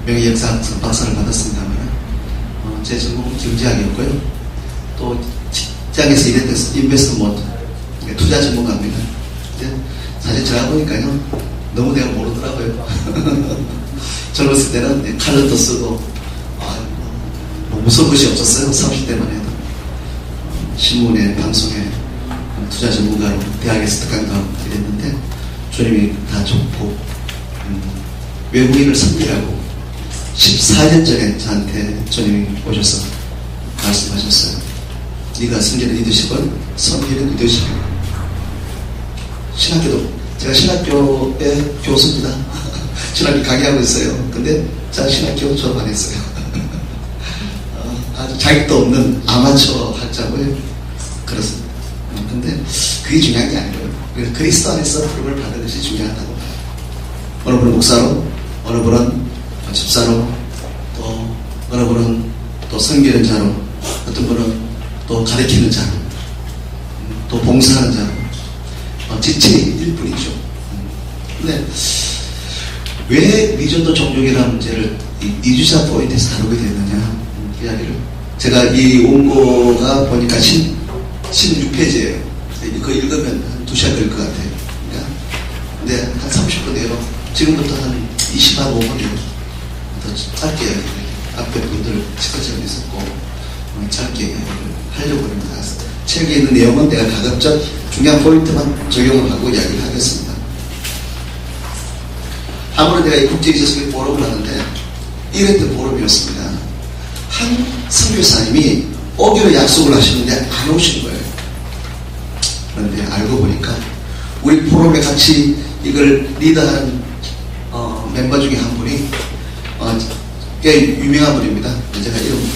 명예역사학습 박사를 받았습니다만 제 전공은 경제학이었고요. 또 직장에서 일했던 인베스트먼트 투자 전문가입니다. 이제 사실 제가 보니까요 너무 내가 모르더라고요. 젊었을 때는 칼럼도 쓰고 뭐 무서운 것이 없었어요. 30대만 해도 신문에 방송에 투자 전문가로 대학에서 특강도 하고 이랬는데 주님이 다 좋고 외국인을 섬기라고 14년 전에 저한테 주님이 오셔서 말씀하셨어요. 네가 섬기는 리더십은 섬기는 리더십. 신학교도 제가 신학교의 교수입니다. 신학교 강의하고 있어요. 근데 제가 신학교 졸업 안 했어요. 아주 자격도 없는 아마추어 학자고요. 그렇습니다. 근데 그게 중요한 게 아니고요. 그리스도 안에서 부름을 받는 것이 중요하다고 봐요. 어느 분은 목사로, 어느 분은 집사로, 또 어느 분은 또 섬기는 자로, 어떤 분은 또 가르치는 자로, 또 봉사하는 자로, 지체일 뿐이죠. 근데 왜 미전도 종족이라는 문제를 이주자 포인트에서 다루게 됐느냐 이야기를 제가 이 원고가 보니까 16페이지예요. 그거 읽으면 한 2시간 걸릴 것 같아요. 근데 한 30분 내로 지금부터 한 25분이요. 더 짧게 앞에 분들 시간이 있었고 짧게 하려고 합니다. 책에 있는 내용은 내가 가급적 중요한 포인트만 적용을 하고 이야기를 하겠습니다. 아무래도 내가 이 국제이사석에 보름을 하는데 이랬던 보름이었습니다. 한 선교사님이 오기로 약속을 하시는데 안 오신 거예요. 그런데 알고 보니까 우리 포럼에 같이 이걸 리더하는 멤버 중에 한 분이 꽤 유명한 분입니다. 제가 이름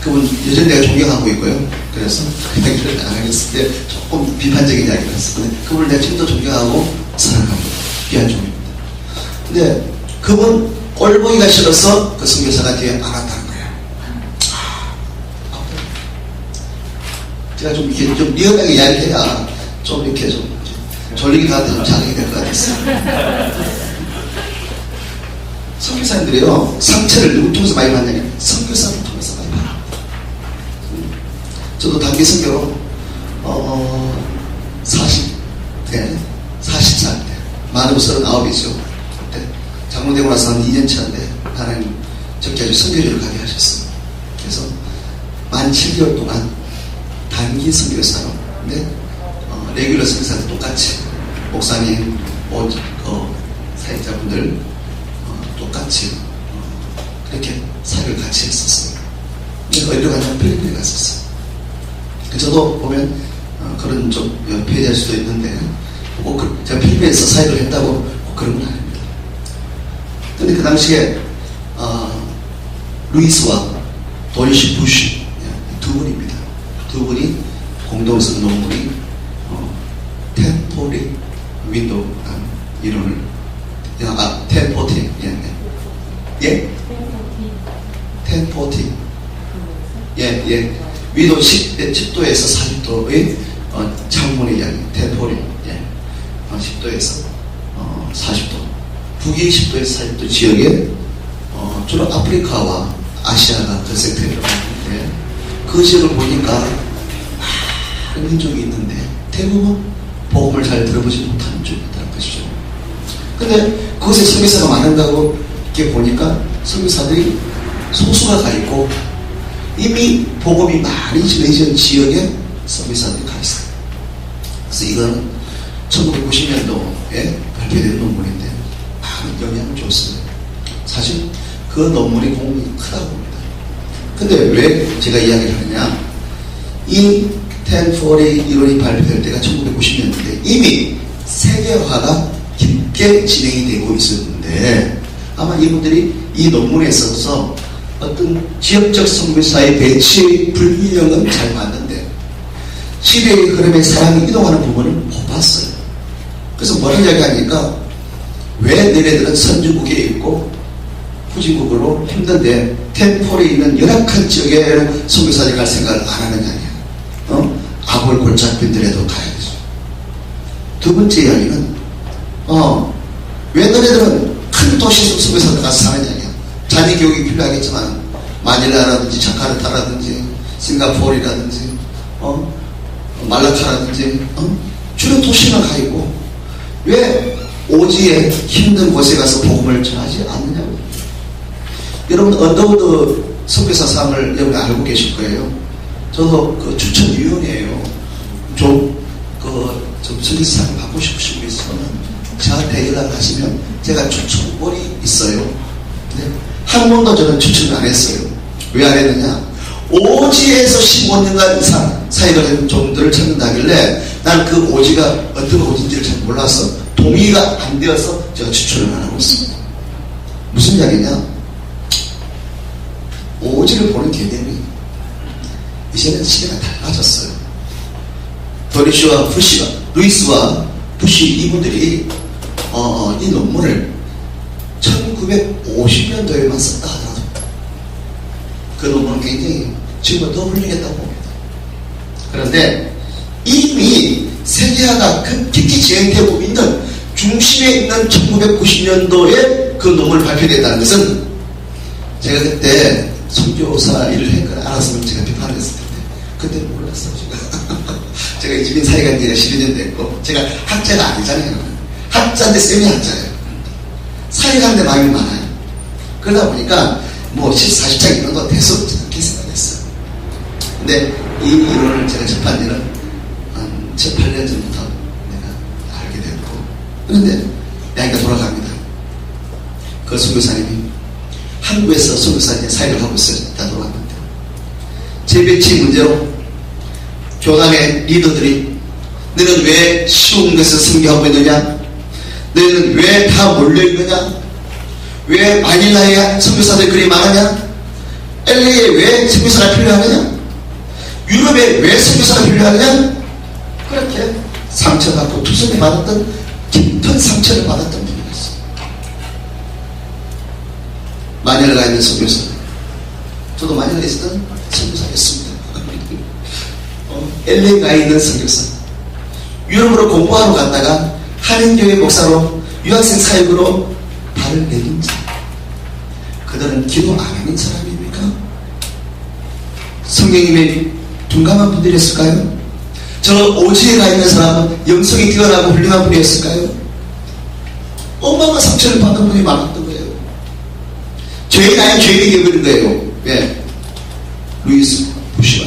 그분 여전히 내가 존경하고 있고요. 그래서 그 얘기를 안 하겠을 때 조금 비판적인 이야기를 했었는데 그분을 내가 지금도 존경하고 사랑합니다. 귀한 종입니다. 근데 그분 꼴보기가 싫어서 그 선교사가 뒤에 안 왔다는 거예요. 제가 좀 이렇게 좀 리얼하게 이야기해야 좀 이렇게 좀 졸리기 나한테 좀 자극이 될 것 같았어요. 선교사님들이요 상처를 누구 통해서 많이 받냐면 선교사를 통해서 많이 받아요. 저도 단기 선교로 40살 때 만으로 39이죠. 그때 장로되고 나서 한 2년 차인데 하나님 저께 아주 선교지를 가게 하셨어요. 그래서 만 7개월 동안 단기 선교사로 근데 레귤러 선교사도 똑같이 목사님, 사역자분들 똑같이 그렇게 사역을 같이 했었어요. 어디로 가냐면 필리핀에 갔었어요. 저도 보면 그런 좀 연패될 수도 있는데 꼭 제가 필리핀에서 사역을 했다고 꼭 그런 건 아닙니다. 근데 그 당시에 루이스와 도리시 부시 두 분입니다. 두 분이 공동 쓴 논문이 템포리 윈도우라는 이론을 템포티 템포티 위도 10도에서 40도의 창문의 이야기 템포리 10도에서 40도 북위 10도에서 40도 지역에 주로 아프리카와 아시아가 그 섹터라고 하는데 그 지역을 보니까 많은 민족이 있는데 대부분 복음을 잘 들어보지 못하는 쪽이라는 것이죠. 근데 그곳에 선교사가 많은다고 이렇게 보니까 선교사들이 소수가 가 있고 이미 복음이 많이 전해진 지역에 선교사들이 가 있어요. 그래서 이거는 1990년도에 발표된 논문인데 많은 영향을 줬어요. 사실 그 논문이 공이 크다고 봅니다. 근데 왜 제가 이야기를 하느냐, 이 1040 이론이 발표될 때가 1990년대인데 이미 세계화가 깊게 진행이 되고 있었는데 아마 이분들이 이 논문에 있어서 어떤 지역적 선교사의 배치 불균형은 잘 봤는데 시대의 흐름에 사람이 이동하는 부분을 못 봤어요. 그래서 뭐라 이야기하니까 왜 너네들은 선진국에 있고 후진국으로 힘든데 템폴에 있는 열악한 지역에 선교사들이 갈 생각을 안 하느냐. 아골 골짜기들에도 가야죠. 두 번째 이야기는 왜 너네들은 큰 도시에서 선교사들 가서 사느냐. 자기 필요하겠지만 마닐라라든지 자카르타라든지 싱가포르라든지 말라카라든지 주로 도시만 가 있고 왜 오지에 힘든 곳에 가서 복음을 전하지 않느냐고. 여러분 언더우드 선교사상을 여러분 알고 계실 거예요. 저도 그 추천위원이에요. 좀 선교사상을 받고 싶으신 분 있으면 저한테 연락하시면 제가 추천권이 있어요. 근데 한 번도 저는 추천을 안 했어요. 왜 안 했느냐? 오지에서 15년간 이상 사역을 한 종들을 찾는다길래 난 그 오지가 어떤 오지인지를 잘 몰라서 동의가 안 되어서 제가 추천을 안 하고 있습니다. 무슨 이야기냐? 오지를 보는 개념이 이제는 시대가 달라졌어요. 도리시와 부시가, 루이스와 부시 이분들이 이 논문을 1950년도에만 썼다 하더라도 그 논문은 굉장히 지금은 더 훌륭했다고 봅니다. 그런데 이미 세계화가 급격히 진행되고 있는 중심에 있는 1990년도에 그 논문을 발표됐다는 것은 제가 그때 선교사 일을 했거나 알았으면 제가 비판을 했을 텐데 그때 몰랐어요. 제가 이집인 사회관 지가 12년 됐고 제가 학자가 아니잖아요. 학자인데 쌤이 학자예요. 사회관인데 마음이 많아요. 그러다 보니까 뭐 40장 이런 거 대수 않게 생각했어요. 근데 이 이론을 제가 접한 지는 한 7-8년 전부터 내가 알게 됐고, 그런데 이야기가 돌아갑니다. 그 선교사님이 한국에서 선교사님 사역을 하고 있어요. 다 돌아갔는데 재배치 문제로 교단의 리더들이 너는 왜 쉬운 곳에서 선교하고 있느냐? 너희는 왜 다 몰려있느냐? 왜 마닐라에 선교사들이 그리 많으냐? LA에 왜 선교사가 필요하느냐? 유럽에 왜 선교사가 필요하느냐? 그렇게 상처받고 투성을 받았던 깊은 상처를 받았던 분이었어요. 마닐라에 있는 선교사, 저도 마닐라에 있었던 선교사였습니다. LA에 있는 선교사, 유럽으로 공부하러 갔다가 한인교회 목사로 유학생 사역으로 발을 내린 자, 그들은 기도 안 하는 사람입니까? 성령님의 둔감한 분들이었을까요? 저 오지에 가 있는 사람은 영성이 뛰어나고 훌륭한 분이었을까요? 어마어마한 상처를 받은 분이 많았던 거예요. 죄인 아닌 죄인에게 여기는 거예요. 왜? 루이스 부시가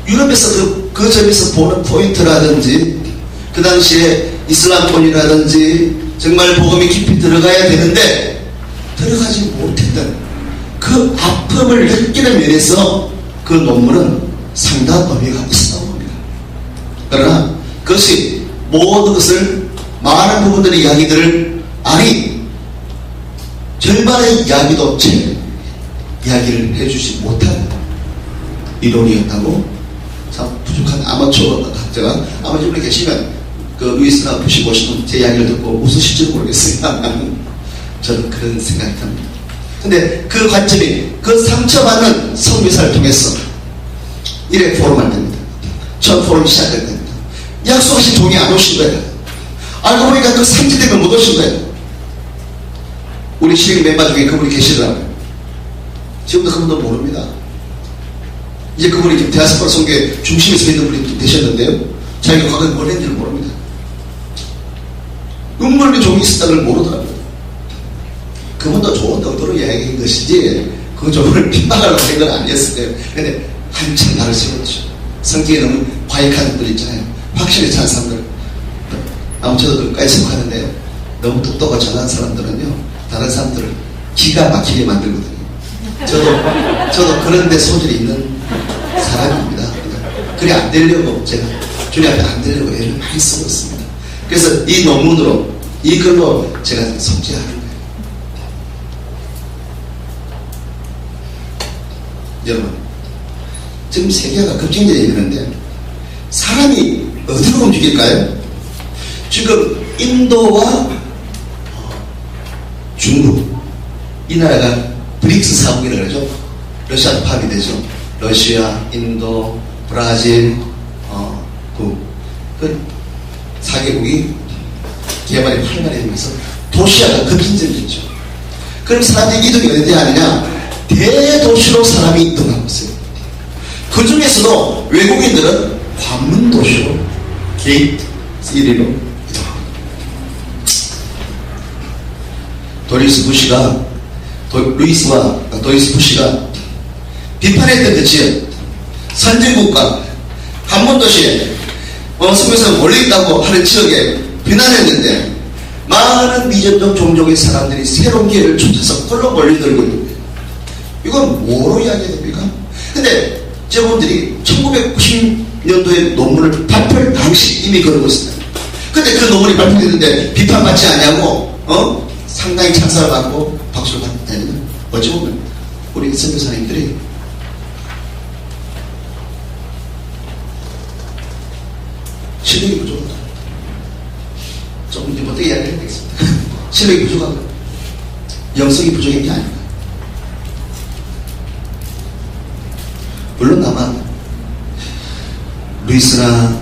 유럽에서 그 점에서 보는 포인트라든지 그 당시에 이슬람권이라든지 정말 복음이 깊이 들어가야 되는데 들어가지 못했던 그 아픔을 느끼는 면에서 그 논문은 상당한 의미가 있었다고 봅니다. 그러나 그것이 모든 것을 많은 부분들의 이야기들을 아니 절반의 이야기도 제 이야기를 해주지 못한 이론이었다고 참 부족한 아마추어 학자가 아마 여기 계시면 그 루이스나 부시 보시면 제 이야기를 듣고 웃으실지 모르겠어요. 저는 그런 생각이 듭니다. 근데 그 관점이 그 상처받는 선교사를 통해서 이래 포럼할 때입니다. 첫 포럼이 시작될 때입니다. 약속하신 종이 안 오신 거예요. 알고 보니까 그 상처 때문에 못 오신 거예요. 우리 시행 멤버 중에 그분이 계시더라고요. 지금도 그분도 모릅니다. 이제 그분이 지금 디아스포라 선교의 중심에 서 있는 분이 되셨는데요. 자기가 과거에 뭘 했는지를 모릅니다. 음물의 종이 있었다는 걸 모르더라고요. 그분도 좋은 의도로 이야기한 것이지 그 종을 핍박하려고 한 건 아니었을 거예요. 근데 한참 나를 세웠죠. 성격에 너무 과익한 분들 있잖아요. 확실히 찬 사람들. 아무튼 저도 끝까지 생각하는데요. 너무 똑똑하고 잘난 사람들은요, 다른 사람들을 기가 막히게 만들거든요. 저도 그런 데 소질이 있는 사람입니다. 그래 안 되려고 제가 주님 앞에 안 되려고 애를 많이 쓰고 있습니다. 그래서 이 논문으로 이 글로 제가 성취하는 거예요. 여러분, 지금 세계가 급진전이 되는데 사람이 어디로 움직일까요? 지금 인도와 중국, 이 나라가 브릭스 사국이라고 그러죠. 러시아도 파악이 되죠. 러시아, 인도, 브라질, 그 4개국이 개발이 활발해지면서 도시화가 급진전이죠. 그럼 사람들이 이동이 어디 하느냐? 대도시로 사람이 이동하고 있어요. 그 중에서도 외국인들은 관문 도시로 게이트 1위로 이동합니다. 루이스 부시가 비판했던 그 지역, 선진국가, 관문도시에 성경에서 몰려있다고 하는 지역에 비난했는데 많은 미전적 종족의 사람들이 새로운 기회를 쫓아서 홀로 몰려들고 있는 거예요. 이건 뭐로 이야기해야 됩니까? 근데 제분들이 1990년도에 논문을 발표할 당시 이미 그러고 있습니다. 근데 그 논문이 발표됐는데 비판받지 않냐고 상당히 찬사를 받고 박수를 받는, 어찌 보면 우리 선교사님들이 실력이 부족하다. 조금 더 못되게 이야기를 해야 되겠습니다. 실력이 부족하다. 영성이 부족한 게 아닙니다. 물론 아마 루이스나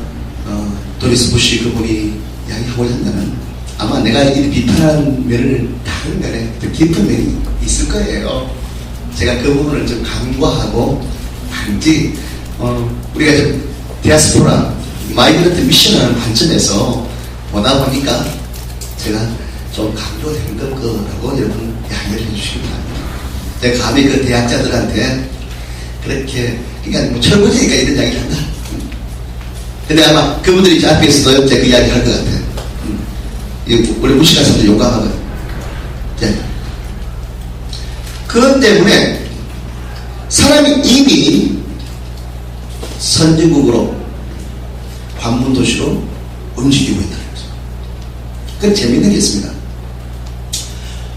도리스 부시 그분이 이야기하고자 한다면 아마 내가 이 비판하는 면을 다른 면에 더 깊은 면이 있을 거예요. 제가 그 부분을 좀 간과하고 단지 우리가 좀 디아스포라 마이그런트 미션하는 관점에서 보다 보니까 제가 좀 강조된 거라고 여러분 양해를 해주시기 바랍니다. 내가 감히 그 대학자들한테 그렇게, 그러니까 뭐 철부지니까 이런 이야기를 한다. 근데 아마 그분들이 이제 앞에서도 이제 그 이야기 할 것 같아요. 우리 무식한 사람들 용감하거든. 그것 때문에 사람이 이미 선진국으로 관문도시로 움직이고 있다는 거죠. 그건 재미있는 게 있습니다.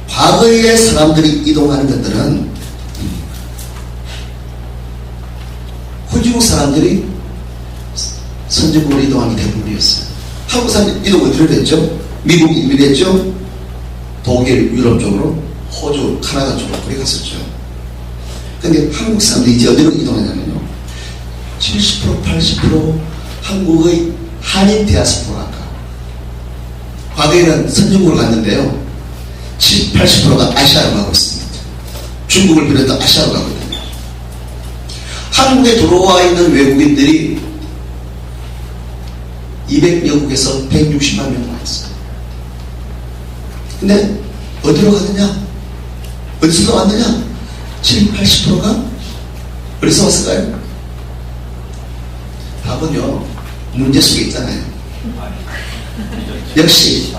과거에 사람들이 이동하는 것들은 후진국 사람들이 선진국으로 이동하는 게 대부분이었어요. 한국 사람들이 이동 어디로 했죠? 미국 이민을 했죠? 독일, 유럽 쪽으로, 호주, 카나다 쪽으로 그래 갔었죠. 근데 한국 사람들이 이제 어디로 이동하냐면요, 70%, 80% 한국의 한인 디아스포라가 과거에는 선진국으로 갔는데요, 70, 80%가 아시아로 가고 있습니다. 중국을 비롯해서 아시아로 가고 있거든요. 한국에 들어와 있는 외국인들이 200여국에서 160만 명 와 있어요. 근데 어디로 가느냐? 어디서 왔느냐? 70, 80%가 어디서 왔을까요? 답은요, 문제 속에 있잖아요. 역시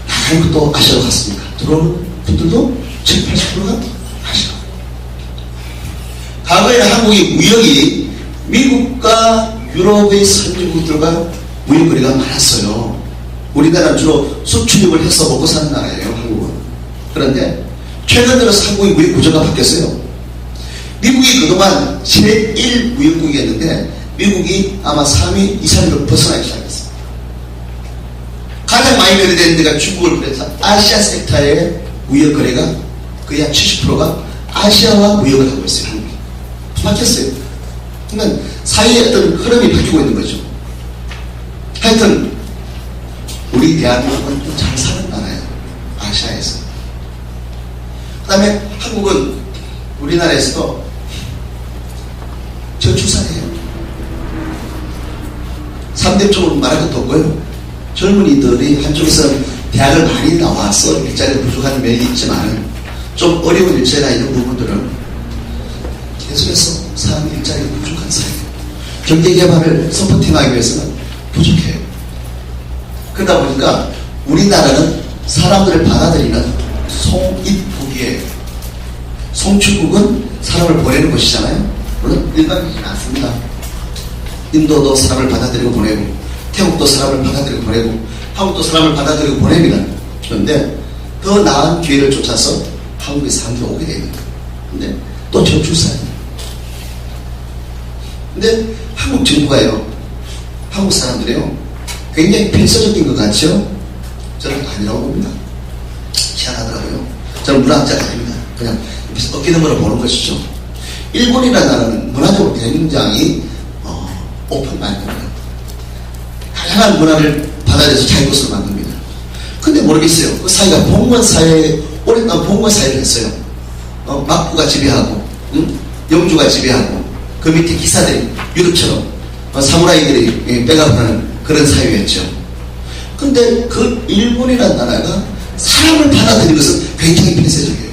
한국도 아시아로 갔습니까? 들어오는 분들도 70, 80%가 아시아. 과거에 한국의 무역이 미국과 유럽의 선진국들과 무역거리가 많았어요. 우리나라는 주로 수출입을 해서 먹고 사는 나라예요, 한국은. 그런데 최근 들어서 한국의 무역 구조가 바뀌었어요. 미국이 그동안 제1 무역국이었는데 미국이 아마 3위, 2, 3위로 벗어나기 시작했어요. 가장 많이 거래되는 데가 중국을 비롯해서 아시아 섹터의 무역거래가 거의 한 70%가 아시아와 무역을 하고 있어요, 한국이. 바뀌었어요. 그러니까 사회의 어떤 흐름이 바뀌고 있는 거죠. 하여튼 우리 대한민국은 좀 잘 사는 나라예요, 아시아에서. 그 다음에 한국은 우리나라에서도 저출산이에요. 3대 쪽으로 말할 것도 없고요. 젊은이들이 한쪽에서 대학을 많이 나와서 일자리가 부족한 면이 있지만 좀 어려운 일자리가 있는 부분들은 계속해서 사람 일자리가 부족한 사회예요. 경제개발을 서포팅하기 위해서는 부족해요. 그러다 보니까 우리나라는 사람들을 받아들이는 송입국이에요. 송출국은 사람을 보내는 곳이잖아요. 물론 일반적이지는 않습니다. 인도도 사람을 받아들이고 보내고, 태국도 사람을 받아들이고 보내고, 한국도 사람을 받아들이고 보냅니다. 그런데 더 나은 기회를 쫓아서 한국에 사람들이 오게 됩니다. 근데 또 저출산이에요. 근데 한국 정부가요, 한국 사람들이요, 굉장히 폐쇄적인 것 같죠? 저는 아니라고 봅니다. 희한하더라고요. 저는 문화학자가 아닙니다. 그냥 어깨너머로 보는 것이죠. 일본이라는 나라는 문화적으로 굉장히 오픈 마인드입니다. 다양한 문화를 받아들여서 자기 것으로 만듭니다. 근데 모르겠어요. 그 사회가 봉건 사회, 오랫동안 봉건 사회를 했어요. 막부가 지배하고, 영주가 지배하고, 그 밑에 기사들이 유럽처럼 사무라이들이 백업하는 그런 사회였죠. 근데 그 일본이라는 나라가 사람을 받아들이는 것은 굉장히 폐쇄적이에요.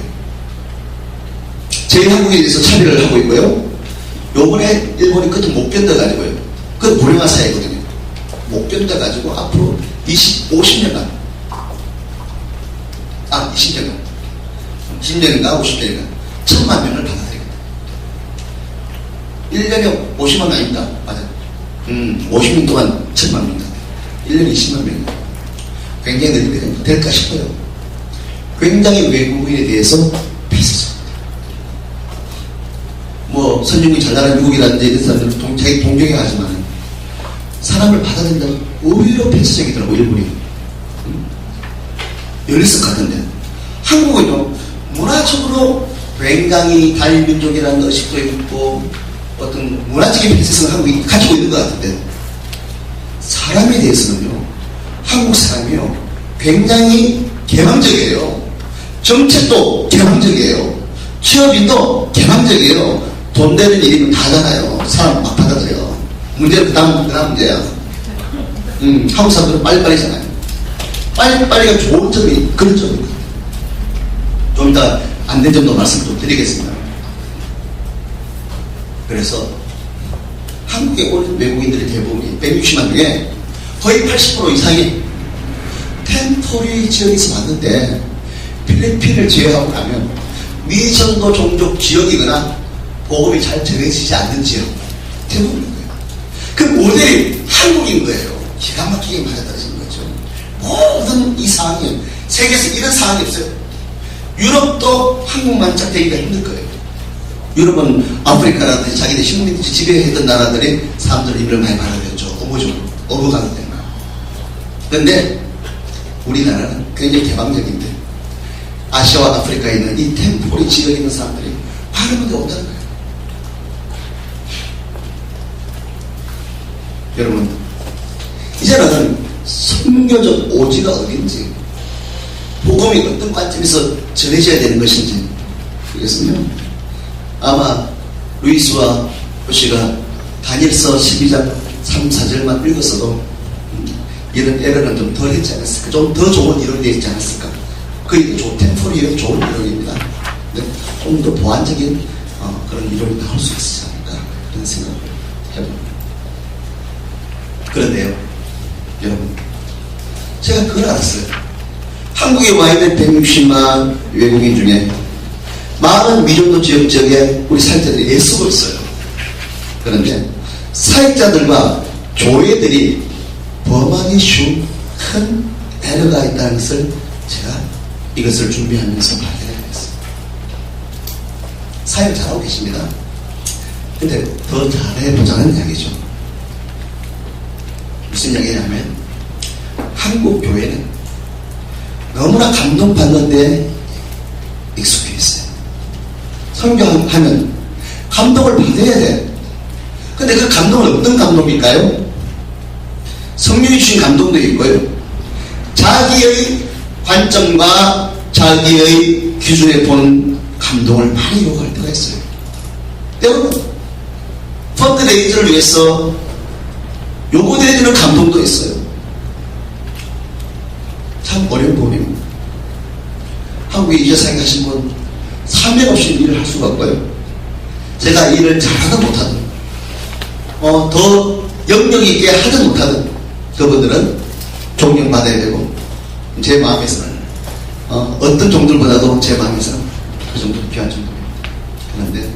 저희 한국에 대해서 차별을 하고 있고요. 요번에 일본이 그것도 못 견뎌가지고요. 그건 불행한 사회거든요. 못 견뎌가지고 앞으로 50년간 20년간 10년인가 50년인가 1000만 명을 받아들이겠다. 1년에 50만 명입니다. 맞아요. 50년 동안 1000만 명입니다. 1년에 20만 명입니다. 굉장히 늘리게 될까 싶어요. 굉장히 외국인에 대해서 폐쇄적. 뭐 선진국이 잘 나가는 미국이라든지 이런 사람들은 자기 동경에 하지만 사람을 받아들인다면 오히려 폐쇄적이더라고 일본이. 열리석 같은데 한국은요 문화적으로 굉장히 다민족이라는 의식도 있고 어떤 문화적인 폐쇄성을 한국이 가지고 있는 것 같은데 사람에 대해서는요 한국 사람이요 굉장히 개방적이에요. 정책도 개방적이에요. 취업인도 개방적이에요. 돈 되는 일이면 다 하잖아요. 사람 막 받아들여. 문제는 그 다음 문제야. 한국 사람들은 빨리빨리잖아요. 빨리빨리가 좋은 점이 그런 점입니다. 좀 이따 안 된 점도 말씀 좀 드리겠습니다. 그래서 한국에 오는 외국인들의 대부분이 160만 중에 거의 80% 이상이 템포리 지역에서 왔는데 필리핀을 제외하고 나면 미전도 종족 지역이거나 보급이 잘 정해지지 않는 지역 대부분인 거예요. 그 모델이 한국인 거예요. 기가 막히게 맞아떨어진 거죠. 모든 이 상황이 세계에서 이런 상황이 없어요. 유럽도 한국만 짝대기가 힘들 거예요. 유럽은 아프리카라든지 자기들 식민지 지배했던 나라들이 사람들 이민을 많이 받아들였죠. 어부가기 때문에. 그런데 우리나라는 굉장히 개방적인데 아시아와 아프리카에 있는 이 템포리 지역에 있는 사람들이 발음하게 온다는 거예요. 여러분 이제는 선교적 오지가 어딘지 복음이 어떤 관점에서 전해져야 되는 것인지 그래서요 아마 루이스와 호시가 다니엘서 12장 3, 4절만 읽었어도 이런 에러는 좀 덜 했지 않았을까? 좀 더 좋은 이론이 되지 않았을까? 그 템포리의 좋은 이론입니다. 좀 더 보완적인 그런 이론이 나올 수 있지 않을까? 그런 생각을 해봅니다. 그런데요, 여러분, 제가 그걸 알았어요. 한국에 와 있는 160만 외국인 중에 많은 미전도 지역 지역에 우리 사역자들이 애쓰고 있어요. 그런데 사역자들과 교회들이 범하기 쉬운 큰 에러가 있다는 것을 제가 이것을 준비하면서 발견했어요. 사역 잘하고 계십니다. 근데 더 잘해보자는 이야기죠. 무슨 이야기냐면 한국 교회는 너무나 감동받는데 익숙해 있어요. 설교하면 감동을 받아야 돼. 근데 그 감동은 어떤 감동일까요? 성령이 주신 감동도 있고요. 자기의 관점과 자기의 기준에 보는 감동을 많이 요구할 때가 있어요. 때로는 펀드레이즈를 위해서 요구되어지는 감동도 있어요. 참 어려운 부분입니다. 한국에 이제사에 가신 분 사명 없이 일을 할 수가 없고요. 제가 일을 잘하든 못하든 더 영역 있게 하든 못하든 그분들은 존경받아야 되고 제 마음에서는 어떤 종들보다도 제 마음에서는 그 정도로 귀한 정도입니다. 그런데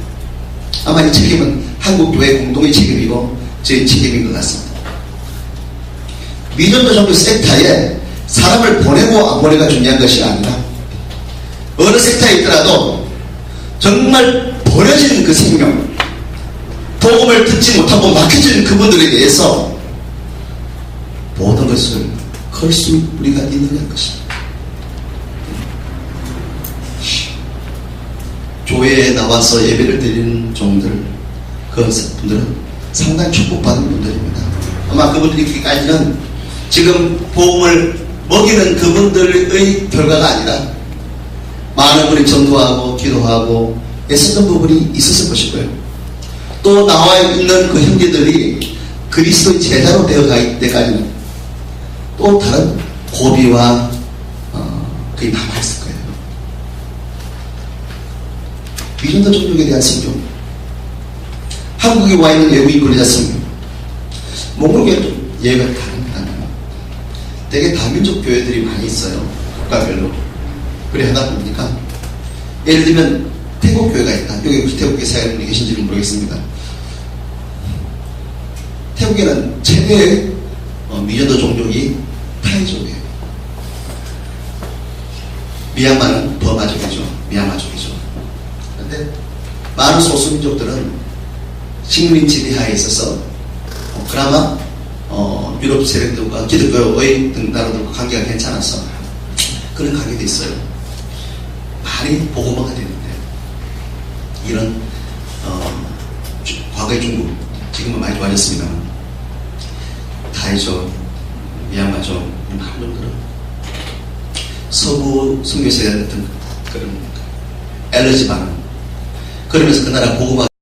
아마 이 책임은 한국교회 공동의 책임이고 제 책임인 것 같습니다. 미전도 종교 섹터에 사람을 보내고 안 보내가 중요한 것이 아니라 어느 섹터에 있더라도 정말 버려진 그 생명 복음을 듣지 못하고 막혀진 그분들에 대해서 모든 것을 걸 수 우리가 있느냐는 것입니다. 교회에 나와서 예배를 드리는 종들 그분들은 상당히 축복받은 분들입니다. 아마 그분들이기까지는 지금 복음을 먹이는 그분들의 결과가 아니라 많은 분이 전도하고 기도하고 애썼던 부분이 있었을 것일 거예요. 또 나와 있는 그 형제들이 그리스도의 제자로 되어갈 때까지는 또 다른 고비와 그게 남아있을 거예요. 미전도 종족에 대한 성경, 한국에 와 있는 외국인 권리자 성경, 몽골교회는 좀 예외가 다릅니다. 되게 다민족 교회들이 많이 있어요. 국가별로. 그래 하다 보니까 예를 들면 태국 교회가 있다. 여기 혹시 태국에 사역하는 계신지는 모르겠습니다. 태국에는 최대의 미전도 종족이 타이족이에요. 미얀마는 버마족이죠. 미얀마족이죠. 그런데 많은 소수민족들은 식민 지배하에 있어서 그나마 유럽 세력들과 기독교의 등 나라들과 관계가 괜찮아서 그런 관계도 있어요. 많이 보고마가 되는데 이런 과거의 중국, 지금은 많이 좋아졌습니다만 타이족, 미얀마족 많은 놈들은 서구 선교사에 대한 그런 엘러지 반응, 그러면서 그 나라 보고마